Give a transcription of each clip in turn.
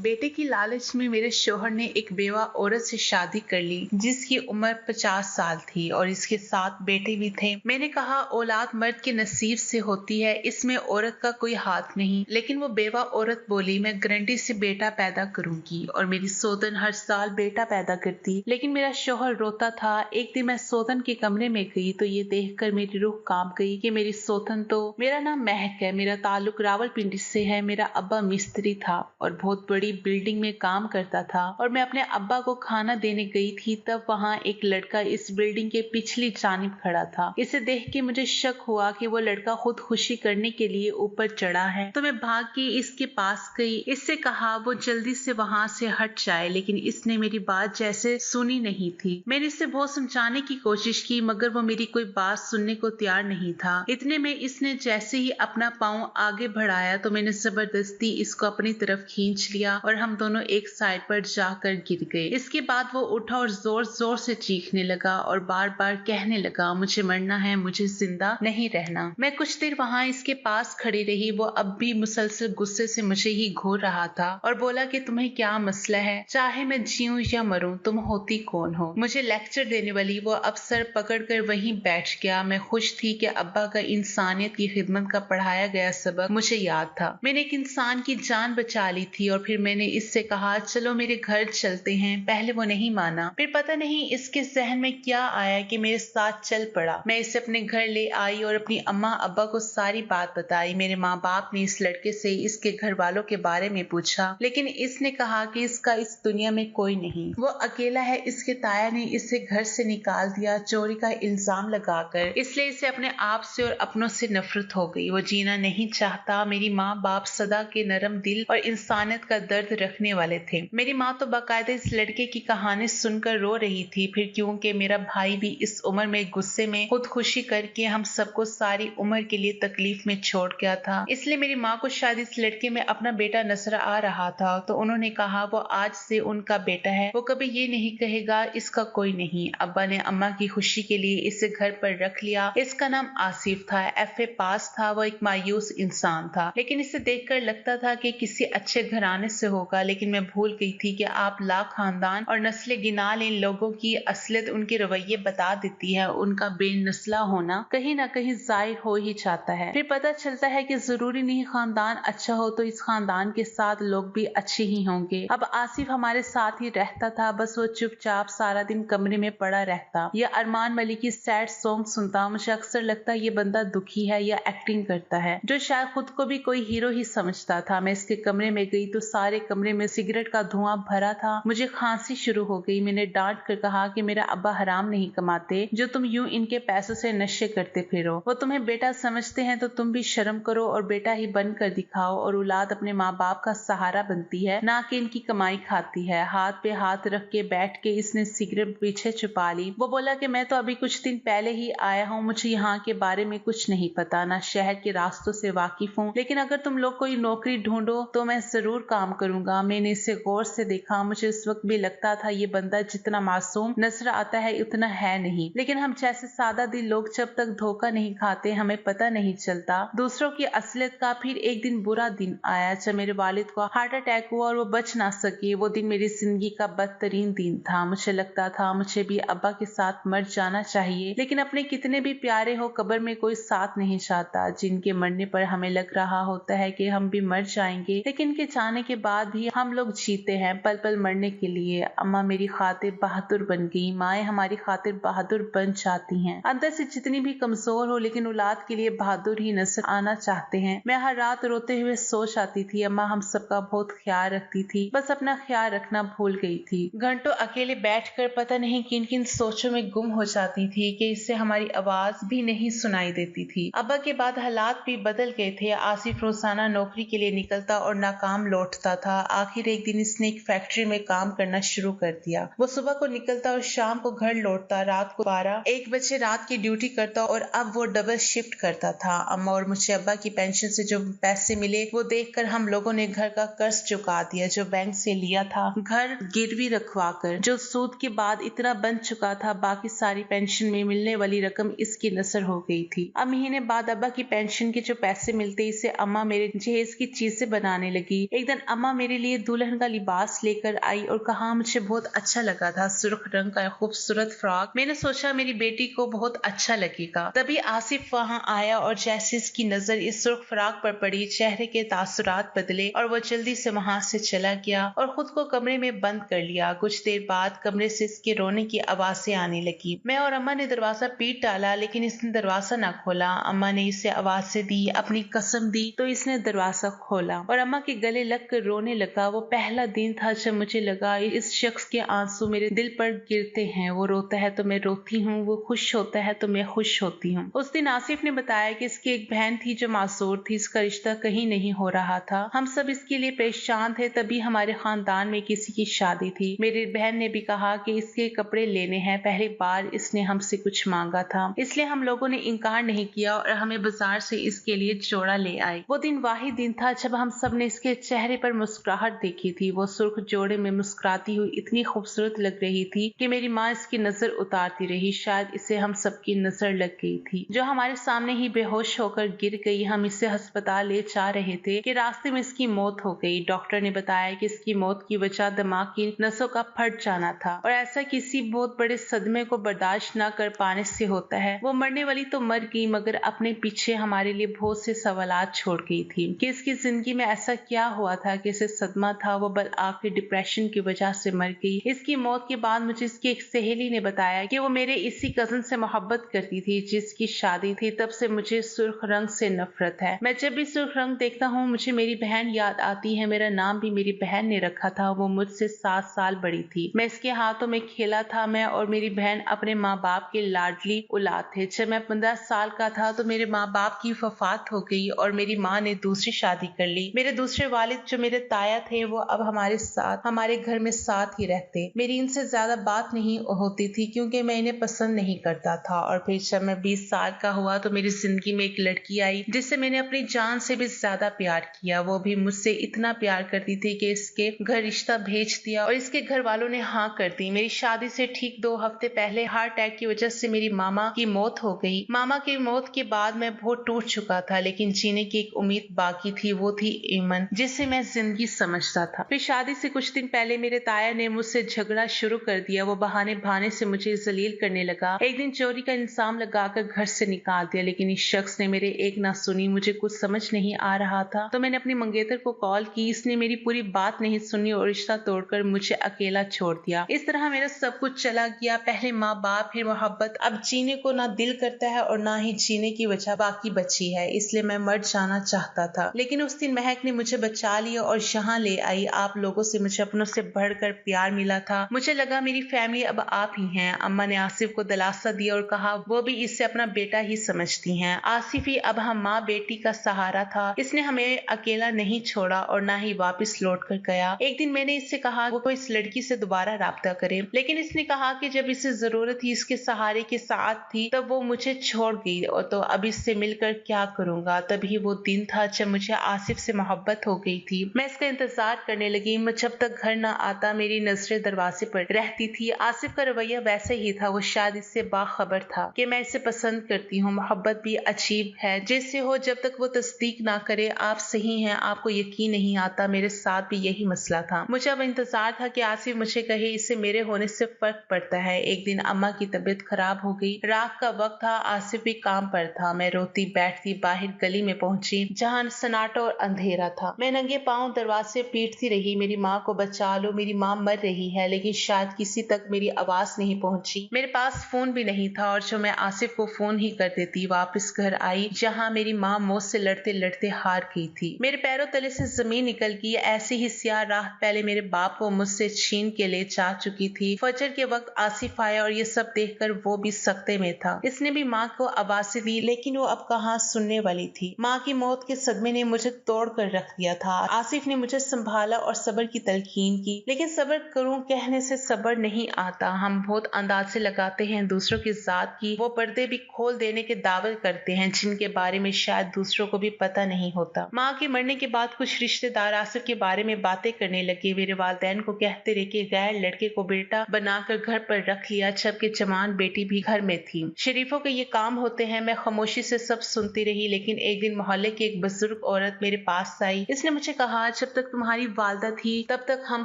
बेटे की लालच में मेरे शौहर ने एक बेवा औरत से शादी कर ली जिसकी उम्र 50 साल थी और इसके 7 बेटे भी थे। मैंने कहा औलाद मर्द के नसीब से होती है, इसमें औरत का कोई हाथ नहीं। लेकिन वो बेवा औरत बोली, मैं गारंटी से बेटा पैदा करूंगी और मेरी सौतन हर साल बेटा पैदा करती। लेकिन मेरा शौहर रोता था। एक दिन मैं सौतन के कमरे में गई तो ये देखकर मेरी रूह कांप गई कि मेरी सौतन तो, मेरा नाम महक है, मेरा ताल्लुक रावलपिंडी से है, मेरा अब्बा मिस्त्री था और बहुत बड़ी बिल्डिंग में काम करता था और मैं अपने अब्बा को खाना देने गई थी तब वहाँ एक लड़का इस बिल्डिंग के पिछली जानिब खड़ा था। इसे देख के मुझे शक हुआ कि वो लड़का खुदकुशी करने के लिए ऊपर चढ़ा है, तो मैं भाग के इसके पास गई। इससे कहा वो जल्दी से वहाँ से हट जाए, लेकिन इसने मेरी बात जैसे सुनी नहीं थी। मैंने इसे बहुत समझाने की कोशिश की मगर वो मेरी कोई बात सुनने को तैयार नहीं था। इतने में इसने जैसे ही अपना पाँव आगे बढ़ाया तो मैंने जबरदस्ती इसको अपनी तरफ खींच लिया और हम दोनों एक साइड पर जाकर गिर गए। इसके बाद वो उठा और जोर जोर से चीखने लगा और बार बार कहने लगा, मुझे मरना है, मुझे जिंदा नहीं रहना। मैं कुछ देर वहाँ इसके पास खड़ी रही। वो अब भी मुसलसल गुस्से से मुझे ही घूर रहा था और बोला कि तुम्हें क्या मसला है, चाहे मैं जीऊं या मरूं, तुम होती कौन हो। मुझे लेक्चर देने वाली वो अब सर पकड़ कर वहीं बैठ गया। मैं खुश थी कि अब्बा का इंसानियत की खिदमत का पढ़ाया गया सबक मुझे याद था। मैंने एक इंसान की जान बचा ली थी और फिर मैंने इससे कहा, चलो मेरे घर चलते हैं। पहले वो नहीं माना, फिर पता नहीं इसके जहन में क्या आया कि मेरे साथ चल पड़ा। मैं इसे अपने घर ले आई और अपनी अम्मा अब्बा को सारी बात बताई। मेरे माँ बाप ने इस लड़के से इसके घर वालों के बारे में पूछा, लेकिन इसने कहा कि इसका इस दुनिया में कोई नहीं, वो अकेला है। इसके ताया ने इसे घर से निकाल दिया चोरी का इल्जाम लगाकर, इसलिए इसे अपने आप से और अपनों से नफरत हो गई। वो जीना नहीं चाहता। मेरी माँ बाप सदा के नरम दिल और इंसानियत का दर्द रखने वाले थे। मेरी माँ तो बाकायदा इस लड़के की कहानी सुनकर रो रही थी। फिर क्योंकि मेरा भाई भी इस उम्र में गुस्से में खुदकुशी करके हम सबको सारी उम्र के लिए तकलीफ में छोड़ गया था, इसलिए मेरी माँ को शायद इस लड़के में अपना बेटा नजर आ रहा था। तो उन्होंने कहा वो आज से उनका बेटा है, वो कभी ये नहीं कहेगा इसका कोई नहीं। अब्बा ने अम्मा की खुशी के लिए इसे घर पर रख लिया। इसका नाम आसिफ था, FA पास था। वो एक मायूस इंसान था, लेकिन इसे देखकर लगता था कि किसी अच्छे घराने से होगा। लेकिन मैं भूल गई थी कि आप ला खानदान और नस्ल गिनाल इन लोगों की असलियत उनके रवैये बता देती है। उनका बेनस्ला होना कहीं ना कहीं जाहिर हो ही जाता है। फिर पता चलता है कि जरूरी नहीं खानदान अच्छा हो तो इस खानदान के साथ लोग भी अच्छे ही होंगे। अब आसिफ हमारे साथ ही रहता था, बस वो चुपचाप सारा दिन कमरे में पड़ा रहता या अरमान मलिक की सैड सॉन्ग सुनता। मुझे अक्सर लगता ये बंदा दुखी है या एक्टिंग करता है, जो शायद खुद को भी कोई हीरो ही समझता था। मैं इसके कमरे में गई तो सारे कमरे में सिगरेट का धुआं भरा था। मुझे खांसी शुरू हो गई। मैंने डांट कर कहा कि मेरा अब्बा हराम नहीं कमाते जो तुम यूं इनके पैसों से नशे करते फिरो। वो तुम्हें बेटा समझते हैं तो तुम भी शर्म करो और बेटा ही बन कर दिखाओ। और औलाद अपने माँ बाप का सहारा बनती है, ना कि इनकी कमाई खाती है। हाथ पे हाथ रख के बैठ के इसने सिगरेट पीछे छुपा ली। वो बोला कि मैं तो अभी कुछ दिन पहले ही आया हूँ, मुझे यहाँ के बारे में कुछ नहीं पता, ना शहर के रास्तों से वाकिफ हूँ, लेकिन अगर तुम लोग कोई नौकरी ढूंढो तो मैं जरूर काम करूंगा। मैंने इसे गौर से देखा। मुझे इस वक्त भी लगता था ये बंदा जितना मासूम नजर आता है उतना है नहीं, लेकिन हम जैसे सादा दिल लोग जब तक धोखा नहीं खाते हमें पता नहीं चलता दूसरों की असलियत का। फिर एक दिन बुरा दिन आया जब मेरे वालिद को हार्ट अटैक हुआ और वो बच ना सके। वो दिन मेरी जिंदगी का बदतरीन दिन था। मुझे लगता था मुझे भी अब्बा के साथ मर जाना चाहिए, लेकिन अपने कितने भी प्यारे हो कब्र में कोई साथ नहीं चाहता। जिनके मरने पर हमें लग रहा होता है कि हम भी मर जाएंगे, लेकिन इनके जाने के बाद भी हम लोग जीते हैं पल पल मरने के लिए। अम्मा मेरी खातिर बहादुर बन गई। माएँ हमारी खातिर बहादुर बन जाती हैं, अंदर से जितनी भी कमजोर हो लेकिन औलाद के लिए बहादुर ही नजर आना चाहते हैं। मैं हर रात रोते हुए सो जाती थी। अम्मा हम सबका बहुत ख्याल रखती थी, बस अपना ख्याल रखना भूल गई थी। घंटों अकेले बैठकर पता नहीं किन किन सोचों में गुम हो जाती थी कि इससे हमारी आवाज भी नहीं सुनाई देती थी। अब्बा के बाद हालात भी बदल गए थे। आसिफ रोजाना नौकरी के लिए निकलता और नाकाम लौटता था। आखिर एक दिन इसने एक फैक्ट्री में काम करना शुरू कर दिया। वो सुबह को निकलता और शाम को घर लौटता। रात को 12-1 बजे रात की ड्यूटी करता और अब वो डबल शिफ्ट करता था। अम्मा और मुझे अब्बा की पेंशन से जो पैसे मिले वो देखकर हम लोगों ने घर का कर्ज चुका दिया जो बैंक से लिया था, घर गिरवी रखवा कर, जो सूद के बाद इतना बन चुका था। बाकी सारी पेंशन में मिलने वाली रकम इसकी नसर हो गई थी। अब महीने बाद अब्बा की पेंशन के जो पैसे मिलते इसे अम्मा मेरे जहेज की चीजें बनाने लगी। एक दिन अम्मा अम्मा मेरे लिए दुल्हन का लिबास लेकर आई और कहा मुझे बहुत अच्छा लगा था, सुर्ख रंग का खूबसूरत फ्रॉक। मैंने सोचा मेरी बेटी को बहुत अच्छा लगेगा। तभी आसिफ वहाँ आया और जैसे इसकी नजर इस सुर्ख फ्रॉक पर पड़ी, चेहरे के तासुरात बदले और वो जल्दी से वहाँ से चला गया और खुद को कमरे में बंद कर लिया। कुछ देर बाद कमरे से इसके रोने की आवाजें आने लगी। मैं और अम्मा ने दरवाजा पीट डाला लेकिन इसने दरवाजा न खोला। अम्मा ने इसे आवाजें दी, अपनी कसम दी तो इसने दरवाजा खोला और अम्मा के गले लगकर रोने लगा। वो पहला दिन था जब मुझे लगा इस शख्स के आंसू मेरे दिल पर गिरते हैं। वो रोता है तो मैं रोती हूँ, वो खुश होता है तो मैं खुश होती हूँ। उस दिन आसिफ ने बताया कि इसकी एक बहन थी जो मासूर थी, इसका रिश्ता कहीं नहीं हो रहा था। हम सब इसके लिए परेशान थे। तभी हमारे खानदान में किसी की शादी थी। मेरी बहन ने भी कहा कि इसके कपड़े लेने हैं, पहली बार इसने हमसे कुछ मांगा था, इसलिए हम लोगों ने इनकार नहीं किया और हमें बाजार से इसके लिए जोड़ा ले आए। वो दिन वाही दिन था जब हम सब ने इसके चेहरे पर मुस्कुराहट देखी थी। वो सुर्ख जोड़े में मुस्कुराती हुई इतनी खूबसूरत लग रही थी कि मेरी माँ इसकी नजर उतारती रही। शायद इसे हम सबकी नजर लग गई थी, जो हमारे सामने ही बेहोश होकर गिर गई। हम इसे अस्पताल ले जा रहे थे कि रास्ते में इसकी मौत हो गई। डॉक्टर ने बताया कि इसकी मौत की वजह दिमाग की नसों का फट जाना था और ऐसा किसी बहुत बड़े सदमे को बर्दाश्त न कर पाने से होता है। वो मरने वाली तो मर गई मगर अपने पीछे हमारे लिए बहुत से सवालात छोड़ गई थी कि इसकी जिंदगी में ऐसा क्या हुआ था कि इसे सदमा था। वो बल आखिर डिप्रेशन की वजह से मर गई। इसकी मौत के बाद मुझे इसकी एक सहेली ने बताया कि वो मेरे इसी कजन से मोहब्बत करती थी जिसकी शादी थी। तब से मुझे सुर्ख रंग से नफरत है। मैं जब भी सुर्ख रंग देखता हूँ मुझे मेरी बहन याद आती है। मेरा नाम भी मेरी बहन ने रखा था। वो मुझसे 7 साल बड़ी थी। मैं इसके हाथों में खेला था। मैं और मेरी बहन अपने माँ बाप के लाडली औलाद थे। जब मैं 15 साल का था तो मेरे माँ बाप की वफात हो गई और मेरी माँ ने दूसरी शादी कर ली। मेरे दूसरे वालिद जो मेरे ताया थे वो अब हमारे साथ हमारे घर में साथ ही रहते। मेरी इनसे ज्यादा बात नहीं होती थी क्योंकि मैं इन्हें पसंद नहीं करता था। और फिर जब मैं 20 साल का हुआ तो मेरी जिंदगी में एक लड़की आई जिससे मैंने अपनी जान से भी ज्यादा प्यार किया। वो भी मुझसे इतना प्यार करती थी कि इसके घर रिश्ता भेज दिया और इसके घर वालों ने हाँ कर दी। मेरी शादी से ठीक 2 हफ्ते पहले हार्ट अटैक की वजह से मेरी मामा की मौत हो गई। मामा की मौत के बाद मैं बहुत टूट चुका था लेकिन जीने की एक उम्मीद बाकी थी, वो थी ईमन, जिससे मैं जिंदगी समझता था। फिर शादी से कुछ दिन पहले मेरे ताया ने मुझसे झगड़ा शुरू कर दिया। वो बहाने बहाने से मुझे जलील करने लगा। एक दिन चोरी का इंतजाम लगाकर घर से निकाल दिया लेकिन इस शख्स ने मेरे एक ना सुनी। मुझे कुछ समझ नहीं आ रहा था तो मैंने अपनी मंगेतर को कॉल की। इसने मेरी पूरी बात नहीं सुनी और रिश्ता तोड़कर मुझे अकेला छोड़ दिया। इस तरह मेरा सब कुछ चला गया। पहले माँ बाप फिर मोहब्बत। अब जीने को ना दिल करता है और ना ही जीने की वजह बाकी बची है, इसलिए मैं मर जाना चाहता था। लेकिन उस दिन महक ने मुझे बचा लिया और यहाँ ले आई। आप लोगों से मुझे अपनों से बढ़कर प्यार मिला था। मुझे लगा मेरी फैमिली अब आप ही हैं। अम्मा ने आसिफ को दिलासा दिया और कहा वो भी इससे अपना बेटा ही समझती हैं। आसिफ ही अब हम माँ बेटी का सहारा था। इसने हमें अकेला नहीं छोड़ा और ना ही वापस लौट कर गया। एक दिन मैंने इससे कहा वो इस लड़की से दोबारा राब्ता करे लेकिन इसने कहा कि जब इसे जरूरत थी इसके सहारे के साथ थी तब वो मुझे छोड़ गई और तो अब इससे मिलकर क्या करूंगा। तभी वो दिन था जब मुझे आसिफ से मोहब्बत हो गई थी। मैं इसका इंतजार करने लगी। जब तक घर ना आता मेरी नजरें दरवाजे पर रहती थी। आसिफ का रवैया वैसे ही था। वो शायद इससे बाखबर था कि मैं इसे पसंद करती हूँ। मोहब्बत भी अजीब है जैसे हो जब तक वो तस्दीक ना करे आप सही हैं आपको यकीन नहीं आता। मेरे साथ भी यही मसला था। मुझे अब इंतजार था कि आसिफ मुझे कहे इससे मेरे होने से फर्क पड़ता है। एक दिन अम्मा की तबीयत खराब हो गई। रात का वक्त था। आसिफ भी काम पर था। मैं रोती बैठती बाहर गली में पहुंची जहाँ सन्नाटा और अंधेरा था। मैं नंगे पांव दरवाजे पीटती रही, मेरी माँ को बचा लो, मेरी माँ मर रही है। लेकिन शायद किसी तक मेरी आवाज नहीं पहुंची। मेरे पास फोन भी नहीं था और जो मैं आसिफ को फोन ही कर देती। वापस घर आई जहाँ मेरी माँ मौत से लड़ते लड़ते हार गई थी। मेरे पैरों तले से जमीन निकल गई। ऐसी ही स्याह रात पहले मेरे बाप को मुझसे छीन के ले जा चुकी थी। फजर के वक्त आसिफ आया और ये सब देखकर वो भी सख्ते में था। इसने भी माँ को आवाज़ें दी लेकिन वो अब कहाँ सुनने वाली थी। माँ की मौत के सदमे ने मुझे तोड़ कर रख दिया था। आसिफ ने मुझे संभाला और सब्र की तलकीन की लेकिन सब्र करूं कहने से सब्र नहीं आता। हम बहुत अंदाजे लगाते हैं दूसरों की जात की। वो पर्दे भी खोल देने के दावे करते हैं जिनके बारे में शायद दूसरों को भी पता नहीं होता। माँ के मरने के बाद कुछ रिश्तेदार आसिफ के बारे में बातें करने लगे। मेरे वालिदैन को कहते रहे कि गैर लड़के को बेटा बनाकर घर पर रख लिया जबकि जवान बेटी भी घर में थी। शरीफों के ये काम होते हैं। मैं खामोशी से सब सुनती रही लेकिन एक दिन मोहल्ले की एक बुजुर्ग औरत मेरे पास आई। इसने मुझे कहा जब तक तुम्हारी वालदा थी तब तक हम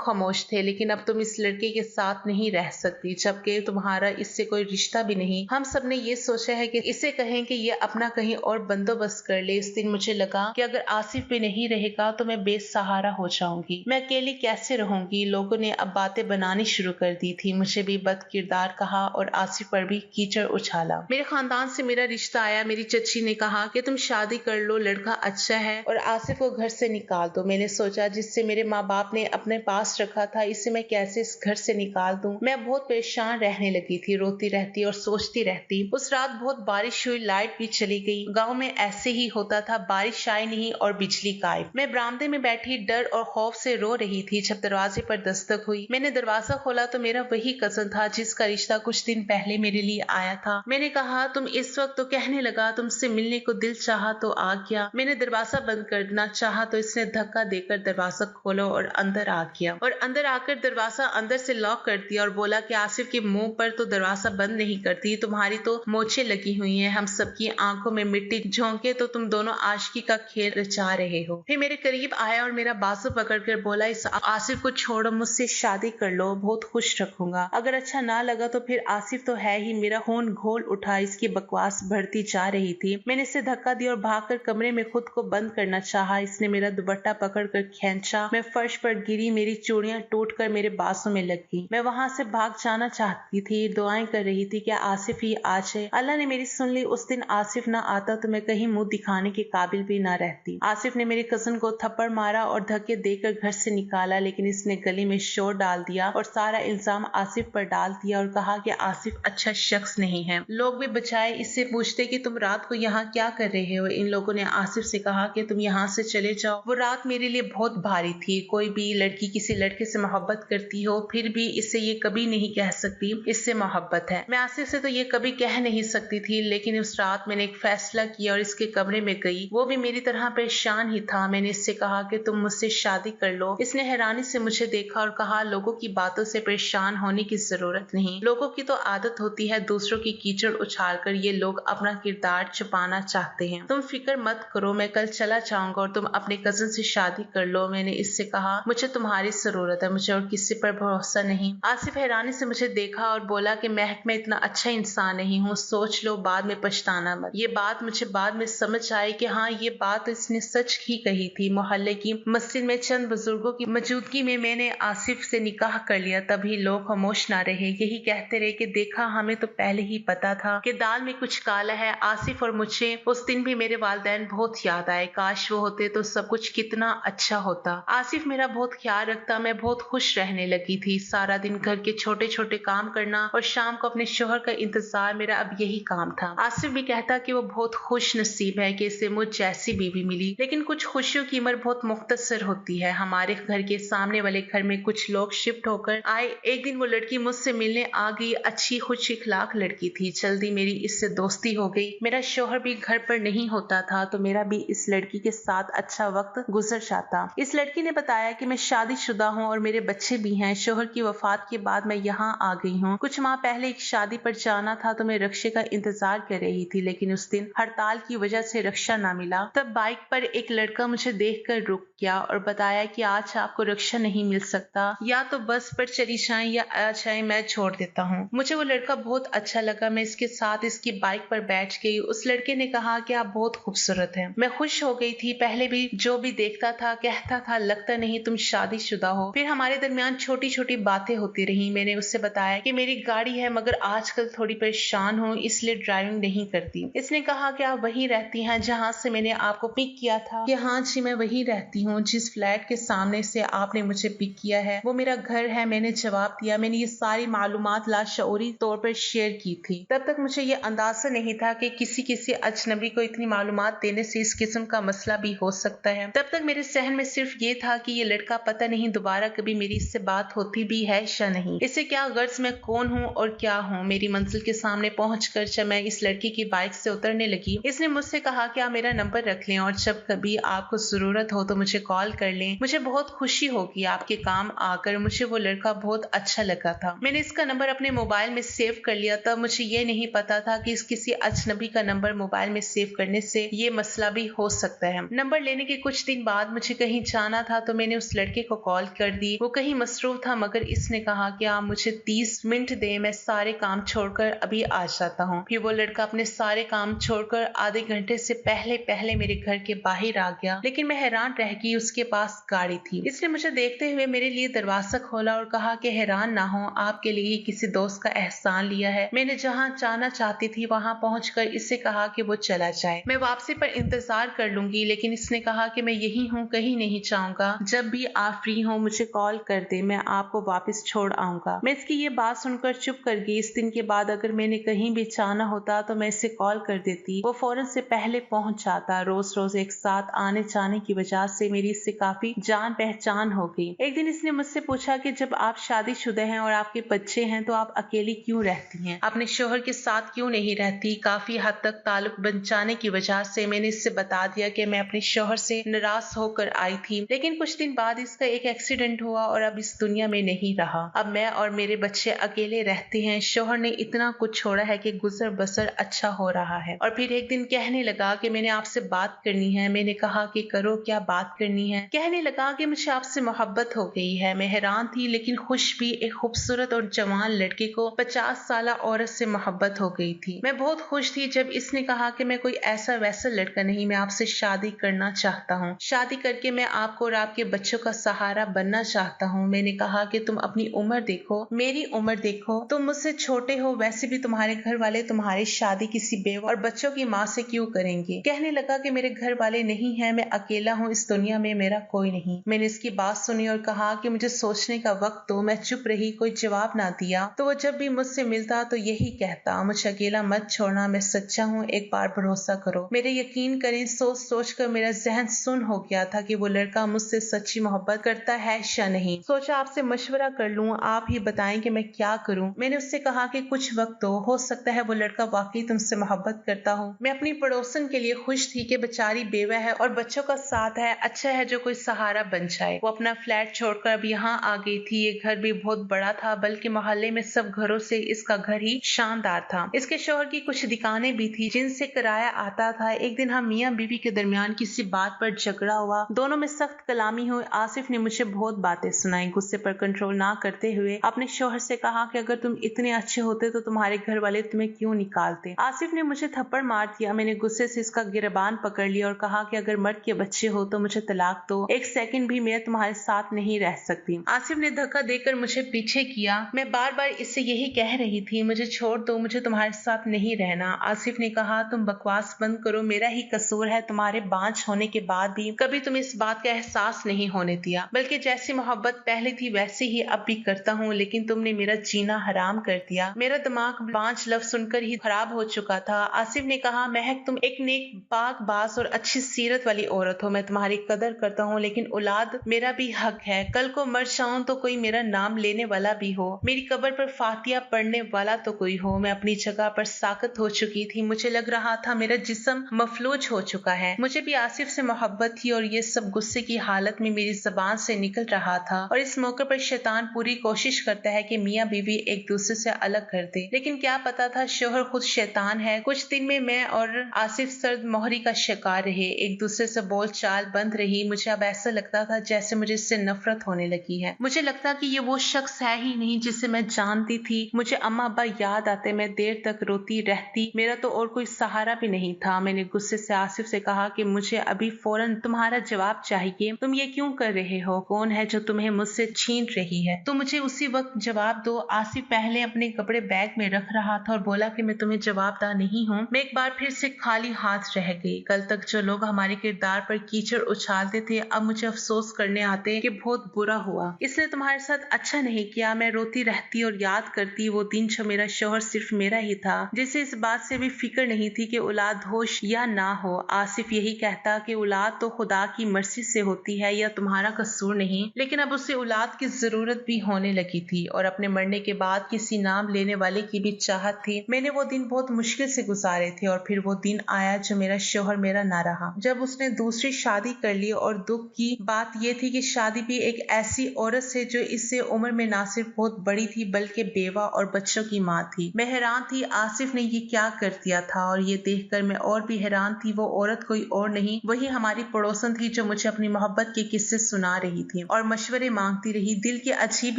खामोश थे, लेकिन अब तुम इस लड़के के साथ नहीं रह सकती, जबकि तुम्हारा इससे कोई रिश्ता भी नहीं। हम सब ने ये सोचा है कि इसे कहें कि ये अपना कहीं और बंदोबस्त कर ले। इस दिन मुझे लगा कि अगर आसिफ भी नहीं रहेगा तो मैं बेसहारा हो जाऊंगी। मैं अकेली कैसे रहूंगी। लोगों ने अब बातें बनानी शुरू कर दी थी। मुझे भी बद किरदार कहा और आसिफ पर भी कीचड़ उछाला। मेरे खानदान से मेरा रिश्ता आया। मेरी चची ने कहा कि तुम शादी कर लो, लड़का अच्छा है और आसिफ को घर से निकाल दो। मैंने सोचा जिससे मेरे माँ बाप ने अपने पास रखा था, इसे मैं कैसे इस घर से निकाल दूं। मैं बहुत परेशान रहने लगी थी, रोती रहती और सोचती रहती। उस रात बहुत बारिश हुई, लाइट भी चली गई। गाँव में ऐसे ही होता था, बारिश आई नहीं और बिजली गायब। मैं बरामदे में बैठी डर और खौफ से रो रही थी जब दरवाजे पर दस्तक हुई। मैंने दरवाजा खोला तो मेरा वही कजन था जिसका रिश्ता कुछ दिन पहले मेरे लिए आया था। मैंने कहा तुम इस वक्त, तो कहने लगा तुमसे मिलने को दिल चाहा तो आ गया। मैंने दरवाजा बंद करना चाहा तो इसने धक्का देकर दरवाजा खोलो और अंदर आ गया और अंदर आकर दरवाजा अंदर से लॉक कर दिया और बोला कि आसिफ के मुंह पर तो दरवाजा बंद नहीं करती, तुम्हारी तो मोछें लगी हुई हैं, हम सबकी आंखों में मिट्टी झोंके तो तुम दोनों आशिकी का खेल रचा रहे हो। फिर मेरे करीब आया और मेरा बाजू पकड़कर बोला इस आसिफ को छोड़ो, मुझसे शादी कर लो, बहुत खुश रखूंगा। अगर अच्छा ना लगा तो फिर आसिफ तो है ही। मेरा खून घोल उठा, इसकी बकवास बढ़ती जा रही थी। मैंने इसे धक्का दिया और भागकर कमरे में खुद को बंद करना चाहा। इसने मेरा दुपट्टा पकड़कर खींचा, मैं फर्श पर गिरी, मेरी चूड़ियां टूटकर मेरे बाजू में लग गई। मैं वहां से भाग जाना चाहती थी, दुआएं कर रही थी कि आसिफ ही आ जाए। अल्लाह ने मेरी सुन ली। उस दिन आसिफ ना आता तो मैं कहीं मुंह दिखाने के काबिल भी ना रहती। आसिफ ने मेरे कजन को थप्पड़ मारा और धक्के देकर घर से निकाला, लेकिन इसने गली में शोर डाल दिया और सारा इल्जाम आसिफ पर डाल दिया और कहा कि आसिफ अच्छा शख्स नहीं है। लोग भी बचाए इससे पूछते कि तुम रात को यहाँ क्या कर रहे हो। इन लोगों ने आसिफ से कहा कि तुम यहाँ से चले जाओ। वो रात मेरे लिए बहुत भारी थी। कोई भी लड़की किसी लड़के से मोहब्बत करती हो, फिर भी इससे ये कभी नहीं कह सकती इससे मोहब्बत है। मैं आसिफ से तो ये कभी कह नहीं सकती थी, लेकिन उस रात मैंने एक फैसला किया और इसके कमरे में गई। वो भी मेरी तरह परेशान ही था। मैंने इससे कहा कि तुम मुझसे शादी कर लो। इसने हैरानी से मुझे देखा और कहा लोगों की बातों से परेशान होने की जरूरत नहीं। लोगों की तो आदत होती है दूसरों की कीचड़ उछालकर, ये लोग अपना किरदार छुपाना चाहते हैं। तुम फिक्र मत करो, मैं कल चला जाऊंगा और तुम अपने कजन से शादी कर लो। मैंने इससे कहा मुझे तुम्हारी जरूरत है, मुझे और किसी पर भरोसा नहीं। आसिफ हैरानी से मुझे देखा और बोला कि महक मैं इतना अच्छा इंसान नहीं हूँ, सोच लो, बाद में पछताना मत। ये बात मुझे बाद में समझ आई कि हाँ, ये बात इसने सच ही कही थी। मोहल्ले की मस्जिद में चंद बुजुर्गों की मौजूदगी में मैंने आसिफ से निकाह कर लिया। तभी लोग खामोश ना रहे, यही कहते रहे कि देखा, हमें तो पहले ही पता था कि दाल में कुछ काला है। आसिफ और मुझे उस दिन भी मेरे वालिदैन बहुत याद आए। काश वो होते तो सब कुछ कितना अच्छा होता। आसिफ मेरा बहुत ख्याल रखता, मैं बहुत खुश रहने लगी थी। सारा दिन घर के छोटे छोटे काम करना और शाम को अपने शोहर का इंतजार, मेरा अब यही काम था। आसिफ भी कहता कि वो बहुत खुश नसीब है कि इसे मुझ जैसी बीवी मिली, लेकिन कुछ खुशियों की उम्र बहुत मुख्तसर होती है। हमारे घर के सामने वाले घर में कुछ लोग शिफ्ट होकर आए। एक दिन वो लड़की मुझसे मिलने आ गई। अच्छी खुश इखलाक लड़की थी। जल्दी मेरी इससे दोस्ती हो गई। मेरा शोहर भी घर पर नहीं होता था तो मेरा भी इस लड़की के साथ अच्छा वक्त गुजर जाता। इस लड़की ने बताया कि मैं शादीशुदा हूँ और मेरे बच्चे भी हैं। शोहर की वफात के बाद मैं यहाँ आ गई हूँ। कुछ माह पहले एक शादी पर जाना था तो मैं रक्शे का इंतजार कर रही थी, लेकिन उस दिन हड़ताल की वजह से रक्शा ना मिला। तब बाइक पर एक लड़का मुझे देखकर रुक गया और बताया कि आज आपको रक्शा नहीं मिल सकता, या तो बस पर चली जाएं या आ जाएं, मैं छोड़ देता हूँ। मुझे वो लड़का बहुत अच्छा लगा। मैं इसके साथ इसकी बाइक पर बैठ गई। उस लड़के ने कहा कि आप बहुत खूबसूरत हैं। मैं खुश हो गई थी। पहले भी जो भी देखता था कहता था लगता नहीं तुम शादीशुदा हो। फिर हमारे दरमियान छोटी छोटी बातें होती रही। मैंने उससे बताया कि मेरी गाड़ी है मगर आजकल थोड़ी परेशान हूँ इसलिए ड्राइविंग नहीं करती। इसने कहा कि आप वहीं रहती हैं जहाँ से मैंने आपको पिक किया था। कि हाँ जी, मैं वहीं रहती हूँ जिस फ्लैट के सामने से आपने मुझे पिक किया है, वो मेरा घर है। मैंने जवाब दिया। मैंने ये सारी मालूमात लाशऊरी तौर पर शेयर की थी। तब तक मुझे ये अंदाजा नहीं था कि किसी अजनबी को इतनी मालूमात देने से इस किस्म का मसला भी हो सकता है। तब तक मेरे सहन में सिर्फ ये था कि ये लड़का पता नहीं दोबारा कभी मेरी इससे बात होती भी है या नहीं। इसे क्या गर्ज मैं कौन हूँ और क्या हूँ। मेरी मंजिल के सामने पहुंचकर जब मैं इस लड़की की बाइक से उतरने लगी, इसने मुझसे कहा कि आप मेरा नंबर रख लें और जब कभी आपको जरूरत हो तो मुझे कॉल कर लें। मुझे बहुत खुशी होगी आपके काम आकर। मुझे वो लड़का बहुत अच्छा लगा था। मैंने इसका नंबर अपने मोबाइल में सेव कर लिया। तब मुझे ये नहीं पता था कि किसी अजनबी का नंबर मोबाइल में सेव करने से ये मसला भी हो सकता है। नंबर लेने के कुछ दिन बाद मुझे कहीं जाना था तो मैंने उस लड़के को कॉल कर दी। वो कहीं मसरूफ था मगर इसने कहा कि आप मुझे 30 मिनट दें, मैं सारे काम छोड़कर अभी आ जाता हूँ। फिर वो लड़का अपने सारे काम छोड़कर आधे घंटे से पहले मेरे घर के बाहर आ गया, लेकिन मैं हैरान रह गई, उसके पास गाड़ी थी। इसने मुझे देखते हुए मेरे लिए दरवाजा खोला और कहा कि हैरान ना हो, आपके लिए किसी दोस्त का एहसान लिया है। मैंने जहाँ जाना चाहती थी वहां पहुंचकर इससे कहा कि वो चला जाए, मैं वापसी पर इंतजार कर लूंगी, लेकिन इसने कहा कि मैं यही हूँ, कहीं नहीं जाऊंगा, जब भी आप फ्री हो मुझे कॉल कर दे, मैं आपको वापस छोड़ आऊंगा। मैं इसकी ये बात सुनकर चुप कर गई। इस दिन के बाद अगर मैंने कहीं भी जाना होता तो मैं इसे कॉल कर देती, वो फौरन से पहले पहुंच जाता। रोज रोज एक साथ आने जाने की वजह से मेरी इससे काफी जान पहचान हो गई। एक दिन इसने मुझसे पूछा कि जब आप शादीशुदा हैं और आपके बच्चे हैं तो आप अकेली क्यों रहती हैं, अपने शोहर के साथ क्यों नहीं रहती। काफी हद तक ताल्लुक बन जाने की वजह से मैंने इससे बता दिया कि मैं अपने शोहर से नाराज होकर आई थी, लेकिन कुछ दिन बाद इसका एक एक्सीडेंट हुआ और अब इस दुनिया में नहीं रहा। अब मैं और मेरे बच्चे अकेले रहते हैं। शोहर ने इतना कुछ छोड़ा है कि गुजर बसर अच्छा हो रहा है। और फिर एक दिन कहने लगा कि मैंने आपसे बात करनी है। मैंने कहा कि करो, क्या बात करनी है। कहने लगा कि मुझे आपसे मोहब्बत हो गई है। मैं हैरान थी लेकिन खुश भी। एक खूबसूरत और जवान लड़के को 50 साल औरत से मोहब्बत हो गई थी। मैं बहुत खुश थी जब इसने कहा कि मैं कोई ऐसा वैसा लड़का नहीं, मैं आपसे शादी करना चाहता हूँ। शादी करके मैं आपको और आपके बच्चों का सहारा बनना चाहता हूँ। मैंने कहा कि तुम अपनी उम्र देखो, मेरी उम्र देखो, तुम मुझसे छोटे हो, वैसे भी तुम्हारे घर वाले तुम्हारी शादी किसी बेवा और बच्चों की माँ से क्यों करेंगे। कहने लगा कि मेरे घर वाले नहीं है, मैं अकेला हूँ, इस दुनिया में मेरा कोई नहीं। मैंने इसकी बात सुनी और कहा कि मुझे सोचने का वक्त दो। मैं चुप रही, कोई जवाब ना दिया। तो वो जब भी मुझसे मिलता तो यही कहता, मुझे अकेला मत छोड़ना, मैं सच्चा हूँ, एक बार भरोसा करो। मेरे यकीन करें, सोच सोच कर मेरा जहन सुन हो गया था कि वो लड़का मुझसे सच्ची मोहब्बत करता है या नहीं। सोचा आपसे मशवरा कर लूं, आप ही बताएं कि मैं क्या करूं। मैंने उससे कहा कि कुछ वक्त दो, हो सकता है वो लड़का वाकई तुमसे मोहब्बत करता हो। मैं अपनी पड़ोसन के लिए खुश थी कि बेचारी बेवा है और बच्चों का साथ है, अच्छा है जो कोई सहारा बन जाए। वो अपना फ्लैट छोड़कर अब यहाँ आ गई थी। ये घर भी बहुत बड़ा था, बल्कि मोहल्ले में सब घरों से इसका घर ही शानदार था। इसके शोहर की कुछ दुकानें भी थी जिनसे किराया आता था। एक दिन हम मियाँ बीवी के दरमियान किसी बात पर झगड़ा हुआ, दोनों में सख्त कलामी हुई। आसिफ ने मुझे बहुत बातें सुनाई। गुस्से पर कंट्रोल ना करते हुए अपने शोहर से कहा कि अगर तुम इतने अच्छे होते तो तुम्हारे घर वाले तुम्हें क्यों निकालते। आसिफ ने मुझे थप्पड़ मार दिया। मैंने गुस्से से इसका गिरबान पकड़ लिया और कहा कि अगर मर्द के बच्चे हो तो मुझे तलाक दो, एक सेकंड भी मैं तुम्हारे साथ नहीं रह सकती। आसिफ ने धक्का देकर मुझे पीछे किया। मैं बार बार इससे यही कह रही थी, मुझे छोड़ दो, मुझे तुम्हारे साथ नहीं रहना। आसिफ ने कहा, तुम बकवास बंद करो, मेरा ही कसूर है, तुम्हारे बांझ होने के बाद भी कभी तुम इस बात का एहसास नहीं होने दिया, बल्कि जैसी मोहब्बत पहले थी वैसे ही अब भी करता हूँ, लेकिन तुमने मेरा जीना हराम कर दिया। मेरा दिमाग बांझ लफ्ज सुनकर ही खराब हो चुका था। आसिफ ने कहा, महक तुम एक नेक पाक बाज और अच्छी सीरत वाली औरत हो, मैं तुम्हारी कदर करता हूँ, लेकिन औलाद मेरा भी हक है। कल को मर जाऊं तो कोई मेरा नाम लेने वाला भी हो, मेरी कब्र पर फातिया पढ़ने वाला तो कोई हो। मैं अपनी जगह पर साकत हो चुकी थी। मुझे लग रहा था मेरा जिस्म मफलूज हो चुका है। मुझे भी आसिफ से मोहब्बत थी और ये सब गुस्से की हालत में मेरी जबान से निकल रहा था। और इस मौके पर शैतान पूरी कोशिश करता है कि मियाँ बीवी एक दूसरे से अलग कर दे, लेकिन क्या पता था शोहर खुद शैतान है। कुछ दिन में मैं और आसिफ सर्द मोहरी का शिकार रहे, एक दूसरे से बोल चाल बंद रही। मुझे अब ऐसा लगता था जैसे मुझे इससे नफरत होने लगी है। मुझे लगता कि ये वो शख्स है ही नहीं जिसे मैं जानती थी। मुझे अम्मा अब्बा याद आते, मैं देर तक रोती रहती, मेरा तो और कोई सहारा भी नहीं था। मैंने गुस्से से आसिफ से कहा कि मुझे अभी फौरन तुम्हारा जवाब चाहिए, तुम ये क्यों कर रहे हो, कौन है जो तुम्हें मुझसे छीन रही है, तो मुझे उसी वक्त जवाब दो। आसिफ पहले अपने कपड़े बैग में रख रहा था और बोला कि मैं तुम्हें जवाबदार नहीं हूँ। मैं एक बार फिर से खाली हाथ रह गई। कल तक जो लोग हमारे किरदार पर कीचड़ उछालते थे, अब मुझे अफसोस करने आते कि बहुत बुरा हुआ, इसने तुम्हारे साथ अच्छा नहीं किया। मैं रोती रहती और याद करती वो दिन जो मेरा शोहर सिर्फ मेरा ही था, जिसे इस बात से भी फिक्र नहीं थी कि औलाद होश या ना हो। आसिफ यही कहता कि औलाद तो खुदा की मर्जी से होती है या तुम्हारा कसूर नहीं, लेकिन अब उसे औलाद की जरूरत भी होने लगी थी और अपने मरने के बाद किसी नाम लेने वाले की भी चाहत थी। मैंने वो दिन बहुत मुश्किल से गुजारे थे और फिर वो दिन आया जो मेरा शोहर मेरा ना रहा, जब उसने दूसरी शादी कर ली। और दुख की बात ये थी कि शादी भी एक ऐसी औरत से जो इससे उम्र में ना सिर्फ बहुत बड़ी थी बल्कि बेवा और बच्चों की माँ थी। मैं हैरान थी आसिफ ने ये क्या कर दिया था, और ये देखकर मैं और भी हैरान थी। वो औरत कोई और नहीं, वही हमारी पड़ोसन थी जो मुझे अपनी मोहब्बत के किस्से सुना रही थी और मशवरे मांगती रही। दिल की अजीब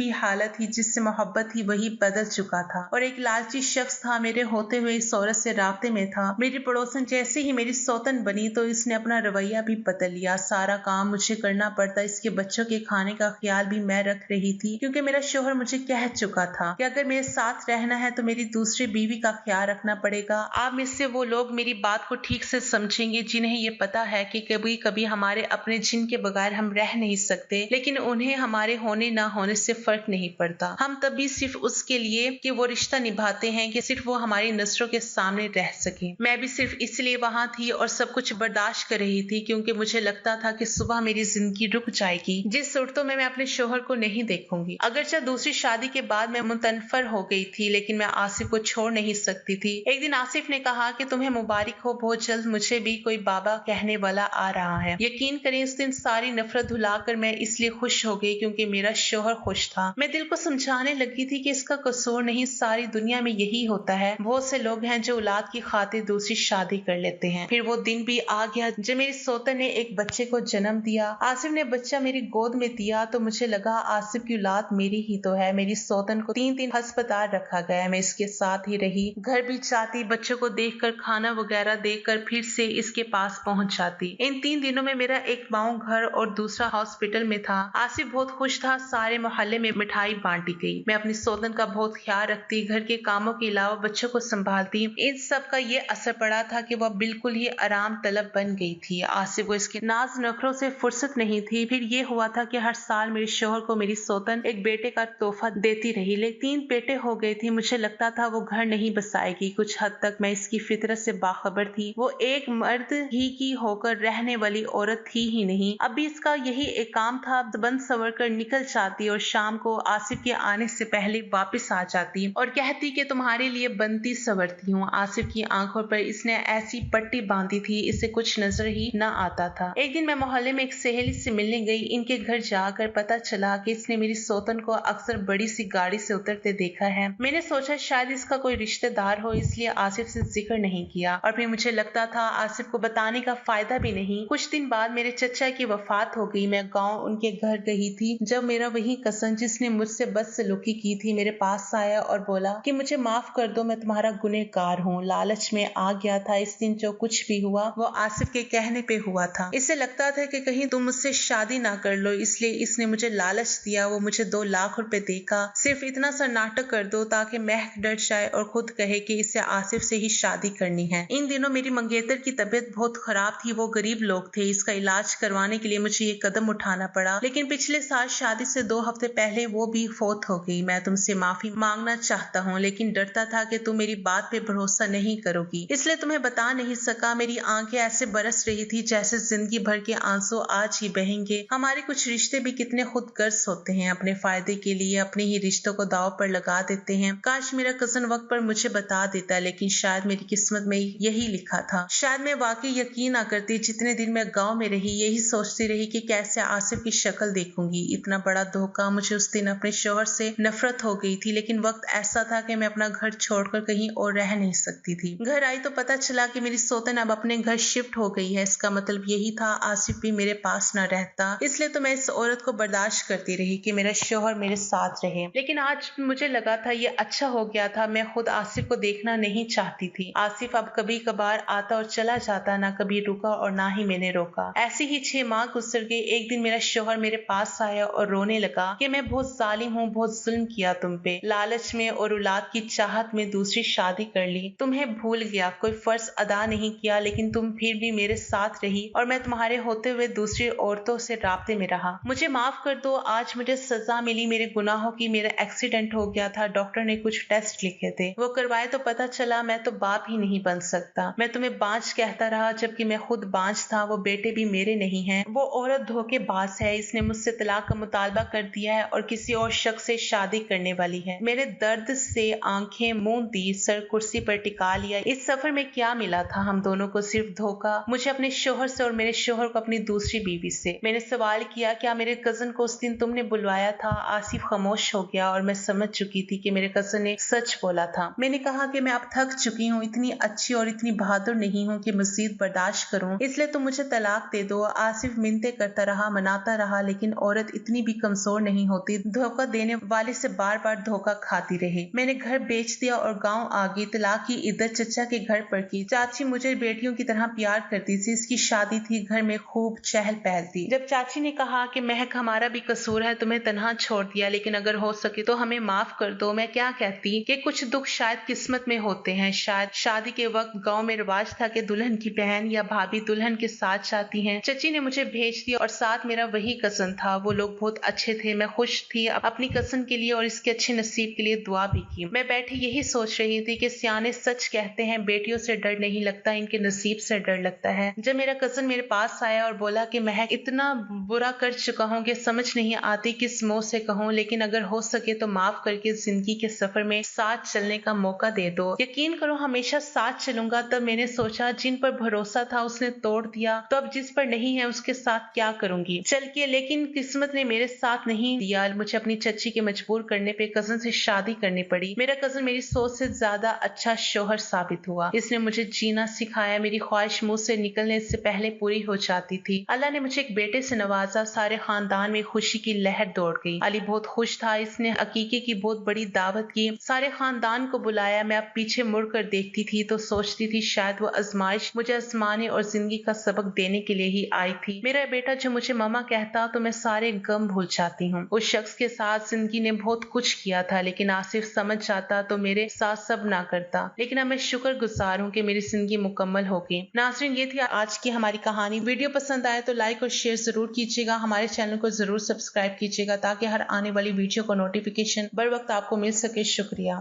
ही हालत थी, जिससे मोहब्बत थी वही बदल चुका था और एक लालची शख्स था मेरे होते हुए इस औरत से राब्ते में था। मेरी पड़ोसन जैसे ही मेरी सौतन बनी तो इसने अपना रवैया भी बदल लिया। सारा काम मुझे करना पड़ता, इसके बच्चों के खाने का ख्याल भी मैं रख रही थी, क्योंकि मेरा शोहर मुझे कह चुका था कि अगर मेरे साथ रहना है तो मेरी दूसरी बीवी का ख्याल रखना पड़ेगा। आप में से वो लोग मेरी बात को ठीक से समझेंगे जिन्हें ये पता है कि कभी कभी हमारे अपने जिन के बगैर हम रह नहीं सकते, लेकिन उन्हें हमारे होने ना होने से फर्क नहीं पड़ता। हम तभी सिर्फ उसके लिए कि वो रिश्ता निभाते हैं कि सिर्फ वो हमारी नजरों के सामने रह सके। मैं भी सिर्फ इसलिए वहां थी और सब कुछ बर्दाश्त कर रही थी क्योंकि मुझे लगता था कि सुबह मेरी जिंदगी रुक जाएगी जिस सूरतों में मैं अपने शोहर को नहीं देखूंगी। अगरचे दूसरी शादी के बाद मैं मुतनफर हो गई थी, लेकिन मैं आसिफ को छोड़ नहीं सकती थी। एक दिन आसिफ ने कहा कि तुम्हें मुबारक हो, बहुत जल्द मुझे भी कोई बाबा कहने वाला आ रहा है। यकीन करें उस दिन सारी नफरत धुलाकर मैं इसलिए खुश हो गई क्योंकि मेरा शोहर खुश था। मैं दिल को समझाने लगी थी कि इसका कसूर नहीं, सारी दुनिया में यही होता है। बहुत से लोग हैं जो औलाद की खातिर दूसरी शादी कर लेते हैं। फिर वो दिन भी आ गया जब मेरी सौतन ने एक बच्चे को जन्म दिया। आसिफ ने बच्चा मेरी गोद में दिया तो मुझे लगा आसिफ की औलाद मेरी ही तो है। मेरी सौतन को 3 दिन अस्पताल रखा गया। मैं इसके साथ ही रही, घर भी जाती, बच्चों को देखकर, खाना वगैरह देकर फिर से इसके पास पहुंच जाती। इन 3 दिनों में मेरा एक पाँव घर और दूसरा हॉस्पिटल में था। आसिफ बहुत खुश था। सारे मोहल्ले में मिठाई बांटी गई। मैं अपनी सौतन का बहुत ख्याल रखती, घर के कामों के अलावा बच्चों को संभालती। इन सब का ये असर पड़ा था कि वह बिल्कुल ही आराम तलब बन गई थी। आसिफ को इसके नाज नखरों से फुर्सत नहीं थी। फिर ये हुआ था कि हर साल मेरे शोहर को मेरी सौतन एक बेटे का तोहफा देती रही, लेकिन 3 बेटे हो गए थे। मुझे लगता था वो घर नहीं बसाएगी। कुछ हद तक मैं इसकी फितरत से बाखबर थी। वो एक मर्द ही की होकर रहने वाली औरत थी ही नहीं। अभी इसका यही एक काम था, बंद सवर कर निकल जाती और शाम को आसिफ के आने से पहले वापस आ जाती और कहती कि तुम्हारे लिए बनती सवरती हूँ। आसिफ की आंखों पर इसने ऐसी पट्टी बांधी थी, इसे कुछ नजर ही न आता था। एक दिन मैं मोहल्ले में एक सहेली से मिलने गई। इनके घर जाकर पता चला कि इसने मेरी सौतन को अक्सर बड़ी सी गाड़ी से उतरते देखा है। मैंने सोचा शायद इसका कोई रिश्तेदार हो, इसलिए आसिफ से जिक्र नहीं किया और फिर मुझे लगता था आसिफ को बताने का फायदा भी नहीं। कुछ दिन बाद मेरे चचा की वफात हो गई। मैं गाँव उनके घर गई थी जब मेरा वही कसन जिसने मुझसे बदसलूकी की थी मेरे पास आया और बोला कि मुझे माफ कर दो, मैं तुम्हारा गुनहगार हूँ। लालच में आ गया था। इस दिन जो कुछ भी हुआ वो आसिफ के कहने पे हुआ था। इसे लगता था कि कहीं तुम मुझसे शादी ना कर लो, इसलिए इसने मुझे लालच दिया। वो मुझे 2 लाख रुपए देगा, सिर्फ इतना सा नाटक कर दो ताकि महक डर जाए और खुद कहे कि इसे आसिफ से ही शादी करनी है। इन दिनों मेरी मंगेतर की तबीयत बहुत खराब थी। वो गरीब लोग थे। इसका इलाज करवाने के लिए मुझे ये कदम उठाना पड़ा, लेकिन पिछले साल शादी से 2 हफ्ते पहले वो भी फौत हो गई। मैं तुमसे माफी मांगना चाहता हूँ, लेकिन डरता था कि तुम मेरी बात पे भरोसा नहीं करोगी, इसलिए तुम्हें बता नहीं सका। मेरी आंखें ऐसे बरस रही थी जैसे जिंदगी भर के आंसू आज ही बहेंगे। हमारे कुछ रिश्ते भी कितने खुदगर्ज होते हैं, अपने फायदे के लिए अपने ही रिश्तों को दाव पर लगा देते हैं। काश मेरा कजन वक्त पर मुझे बता देता, लेकिन शायद मेरी किस्मत में यही लिखा था। शायद मैं वाकई यकीन ना करती। जितने दिन मैं गाँव में रही यही सोचती रही कि कैसे आसिफ की शक्ल देखूंगी। इतना बड़ा धोखा। मुझे उस दिन अपने शोहर से नफरत हो गई थी, लेकिन वक्त ऐसा था कि मैं अपना घर छोड़कर कहीं और रह नहीं सकती थी। घर आई तो पता चला कि मेरी सौतन अब अपने घर शिफ्ट हो गई है। इसका मतलब यही था आसिफ भी मेरे पास न रहता। इसलिए तो मैं इस औरत को बर्दाश्त करती रही कि मेरा शोहर मेरे साथ रहे, लेकिन आज मुझे लगा था ये अच्छा हो गया था। मैं खुद आसिफ को देखना नहीं चाहती थी। आसिफ अब कभी कभार आता और चला जाता, ना कभी रुका और ना ही मैंने रोका। ऐसे ही 6 माह गुजर गए। एक दिन मेरा शोहर मेरे पास आया और रोने लगा कि मैं बहुत जालिम हूँ, बहुत जुल्म किया तुम पे, लालच में और औलाद की चाहत में दूसरी शादी कर ली, तुम्हें भूल गया, कोई फर्ज अदा नहीं किया, लेकिन तुम फिर भी मेरे साथ रही और मैं तुम्हारे होते हुए दूसरी औरतों से राब्ते में रहा। मुझे माफ कर दो, आज मुझे सजा मिली मेरे गुनाहों की। मेरा एक्सीडेंट हो गया था, डॉक्टर ने कुछ टेस्ट लिखे थे, वो करवाए तो पता चला मैं तो बाप ही नहीं बन सकता। मैं तुम्हें बांझ कहता रहा जबकि मैं खुद बांझ था। वो बेटे भी मेरे नहीं हैं। वो औरत धोखेबाज है, इसने मुझसे तलाक का मुतालबा कर दिया है और किसी और शख्स से शादी करने वाली है। मेरे दर्द से आंखें मूंद दी, सर कुर्सी पर टिका लिया। इस सफर में क्या मिला था हम दोनों को? सिर्फ धोखा, मुझे अपने शोहर से और मेरे शोहर को अपनी दूसरी बीवी से। मैंने सवाल किया, क्या मेरे कजन को उस दिन तुमने बुलवाया था? आसिफ खामोश हो गया और मैं समझ चुकी थी कि मेरे कजन ने सच बोला था। मैंने कहा कि मैं अब थक चुकी हूँ, इतनी अच्छी और इतनी बहादुर नहीं हूँ कि मजीद बर्दाश्त करूँ, इसलिए तुम मुझे तलाक दे दो। आसिफ मिन्नतें करता रहा, मनाता रहा, लेकिन औरत इतनी भी कमजोर नहीं होती। धोखा देने वाले से बार बार धोखा खाती रही। मैंने घर बेच दिया और गाँव आ गई। तलाक की इद्दत चचा के घर पर की। चाची मुझे बेटियों की तरह प्यार करती थी। इसकी शादी थी, घर में खूब चहल पहल थी। जब चाची ने कहा कि महक हमारा भी कसूर है, तुम्हें तन्हा छोड़ दिया, लेकिन अगर हो सके तो हमें माफ कर दो, मैं क्या कहती कि कुछ दुख शायद किस्मत में होते हैं। शायद शादी के वक्त गांव में रिवाज था कि दुल्हन की बहन या भाभी दुल्हन के साथ जाती हैं। चची ने मुझे भेज दिया और साथ मेरा वही कजन था। वो लोग बहुत अच्छे थे। मैं खुश थी अपनी कजन के लिए और इसके अच्छे नसीब के लिए दुआ भी की। मैं बैठी यही सोच रही थी कि सियाने सच कहते हैं, बेटियों से डर नहीं लगता, इनके नसीब से डर लगता है। जब मेरा कजन मेरे पास आया और बोला कि महक इतना बुरा कर चुका हूँ कि समझ नहीं आती किस मुंह से कहूँ, लेकिन अगर हो सके तो माफ करके जिंदगी के सफर में साथ चलने का मौका दे दो। यकीन करो हमेशा साथ चलूंगा। तब मैंने सोचा जिन पर भरोसा था उसने तोड़ दिया, तो अब जिस पर नहीं है उसके साथ क्या करूंगी चल के। लेकिन किस्मत ने मेरे साथ नहीं दिया। मुझे अपनी चची के मजबूर करने पे कजन से शादी करनी पड़ी। मेरा कजन मेरी सोच से ज्यादा अच्छा शोहर साबित हुआ। इसने मुझे जीना सिखाया। मेरी ख्वाहिश मुंह से निकलने से पहले पूरी हो जाती थी। अल्लाह ने मुझे एक बेटे से नवाजा। सारे खानदान में खुशी की लहर दौड़ गई। अली बहुत खुश था। इसने अकीके की बहुत बड़ी दावत की, सारे खानदान को बुलाया। मैं अब पीछे मुड़कर देखती थी तो सोचती थी शायद वो आजमाइश मुझे आजमाने और जिंदगी का सबक देने के लिए ही आई थी। मेरा बेटा जो मुझे मामा कहता तो मैं सारे गम भूल जाती हूँ। उस शख्स के साथ जिंदगी ने बहुत कुछ किया था, लेकिन आसिफ समझ जाता तो मेरे साथ सब ना करता। लेकिन अब मैं शुक्र गुजार हूँ कि मेरी जिंदगी मुकम्मल हो गई। नाज़रीन, ये थी आज की हमारी कहानी। वीडियो पसंद आए तो लाइक और शेयर जरूर कीजिएगा। हमारे चैनल को जरूर सब्सक्राइब कीजिएगा ताकि हर आने वाली वीडियो का नोटिफिकेशन बर वक्त आपको मिल सके। शुक्रिया।